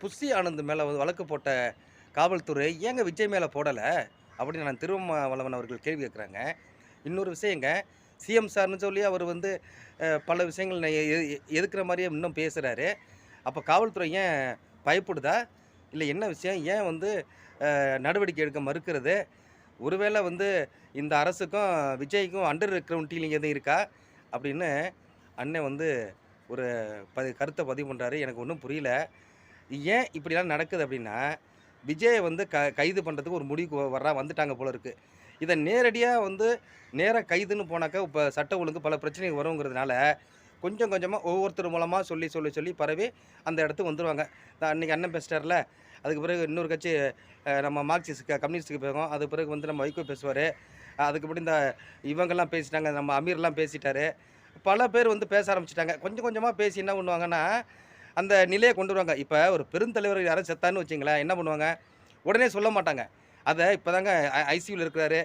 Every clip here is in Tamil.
புஷி ஆனந்த் மேல வந்து வழக்கு போட்ட காவல்துறை ஏங்க விஜய் மேல போடல? அப்படின்னு நான் திருமாவளவன் அவர்கள் கேள்வி கேட்குறாங்க. இன்னொரு விஷயங்க, சிஎம் சார்ன்னு சொல்லி அவர் வந்து பல விஷயங்கள் எதுக்குற மாரியே இன்னும் பேசுறாரு. அப்ப காவல்துறை ஏன் பயப்படுதா? இல்ல என்ன விஷயம்? ஏன் வந்து நடவடிக்கை எடுக்க மறுக்கிறது? ஒருவேளை வந்து இந்த அரசுக்கும், விஜய்க்கும் அண்டர் கவுண்டிங் எதுவும் இருக்கா? அப்படின்னு அண்ணன் வந்து ஒரு கருத்த பதிவு பண்றாரு. எனக்கு ஒண்ணும் புரியல. ஏன் இப்படிலாம் நடக்குது அப்படின்னா, விஜய வந்து கைது பண்றதுக்கு ஒரு முடிவுக்கு வந்துட்டாங்க போல இருக்கு. இத நேரடியா வந்து நேரா கைதுன்னு போனாக்கா, இப்ப சட்ட ஒழுங்கு பல பிரச்சனைகள் வருங்கிறதுனால, கொஞ்சம் கொஞ்சமா ஒவ்வொருத்தர் மூலமா சொல்லி, சொல்லி, சொல்லி பரவி அந்த இடத்துக்கு வந்துருவாங்க. அன்னைக்கு அண்ணன் பேசிட்டார்ல, அதுக்கு பிறகு இன்னொரு கட்சி நம்ம மார்க்சிஸ்ட் கம்யூனிஸ்ட்டுக்கு போகும். அதுக்கு பிறகு வந்து நம்ம வைகோ பேசுவாரு. அதுக்கப்புறம் இந்த இவங்கலாம் பேசிட்டாங்க. நம்ம அமீர்லாம் பேசிட்டாரு. பல பேர் வந்து பேச ஆரம்பிச்சுட்டாங்க. கொஞ்சம் கொஞ்சமா பேசி என்ன பண்ணுவாங்கன்னா, அந்த நிலைய கொண்டு வருவாங்க. இப்ப ஒரு பெருந்தலைவர் யாராவது செத்தான்னு வச்சுக்கங்களேன், என்ன பண்ணுவாங்க? உடனே சொல்ல மாட்டாங்க. அத இப்பதாங்க ஐசியூல இருக்கிறாரு,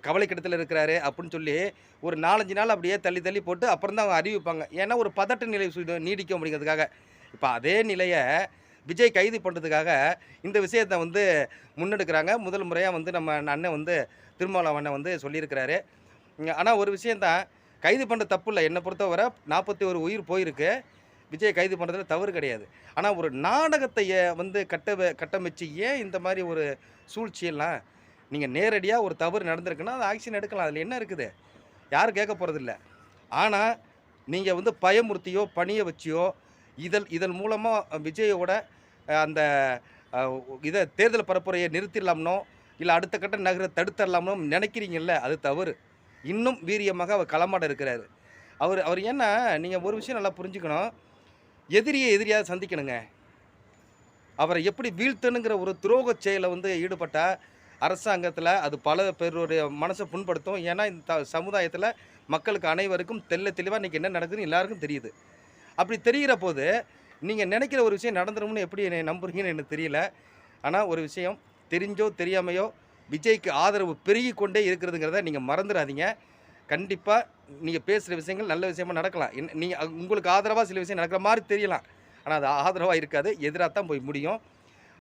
கவலைக்கிடத்துல இருக்கிறாரு அப்படின்னு சொல்லி ஒரு 4, 5 நாள் அப்படியே தள்ளி தள்ளி போட்டு அப்புறம் தான் அவங்க அறிவிப்பாங்க. ஏன்னா ஒரு பதட்ட நிலை நீடிக்கும் அப்படிங்கிறதுக்காக. இப்ப அதே நிலைய விஜய் கைது பண்றதுக்காக இந்த விஷயத்த வந்து முன்னெடுக்கிறாங்க. முதல் முறையா வந்து நம்ம அண்ணன் வந்து திருமாவளவன் அண்ணன் வந்து சொல்லியிருக்கிறாரு. ஆனா ஒரு விஷயம் தான், கைது பண்ற தப்பு இல்ல. என்ன பொறுத்தவர 41 உயிர் போயிருக்கு. விஜய கைது பண்றதுல தவறு கிடையாது. ஆனா ஒரு நாடகத்த வந்து கட்டமைச்சு ஏன் இந்த மாரி ஒரு சூழ்ச்சியெல்லாம்? நீங்க நேரடியா ஒரு தவறு நடந்திருக்குன்னா, அது ஆக்ஷன் எடுக்கலாம். அதுல என்ன இருக்குது? யாரும் கேட்க போறதில்ல. ஆனா, நீங்க வந்து பயமுறுத்தியோ, பணிய வச்சியோ, இதன் மூலமா விஜயோட அந்த அ தேர்தல் பரப்புரைய நிறுத்திடலாம்னோ, இல்ல அடுத்த கட்ட நகர தடுத்துடலாம்னோ நெனைக்கிறீங்கல்ல, அது தவறு. இன்னும் வீரியமாக அவர் களமாட இருக்கிறாரு. அவரு அவரு ஏன்னா, நீங்க ஒரு விஷயம் நல்லா புரிஞ்சுக்கணும். எதிரிய எதிரியா சந்திக்கணுங்க. அவர எப்படி வீழ்த்தணுங்கிற ஒரு துரோகச் செயல்ல வந்து ஈடுபட்டா, அரசாங்கத்தில அது பல பேருடைய மனச புண்படுத்தும். ஏன்னா, இந்த சமுதாயத்தில மக்களுக்கு அனைவருக்கும் தெளிவா இன்னைக்கு என்ன நடக்குதுன்னு எல்லாருக்கும் தெரியுது. அப்படி தெரியிற போது, நீங்க நெனைக்கிற ஒரு விஷயம் நடந்துரும்னு எப்படி என்னைய நம்புறீங்கன்னு எனக்கு தெரியல. ஆனா ஒரு விஷயம், தெரிஞ்சோ தெரியாமையோ விஜய்க்கு ஆதரவு பெருகிக் கொண்டே இருக்கிறதுங்கிறத நீங்க மறந்துறாதீங்க. கண்டிப்பா நீங்க பேசுற விஷயங்கள் நல்ல விஷயமா நடக்கலாம். நீங்க உங்களுக்கு ஆதரவா சில விஷயம் நடக்கிற மாரி தெரியலாம். ஆனா அது ஆதரவா இருக்காது. எதிரா தான் போய் முடியும்.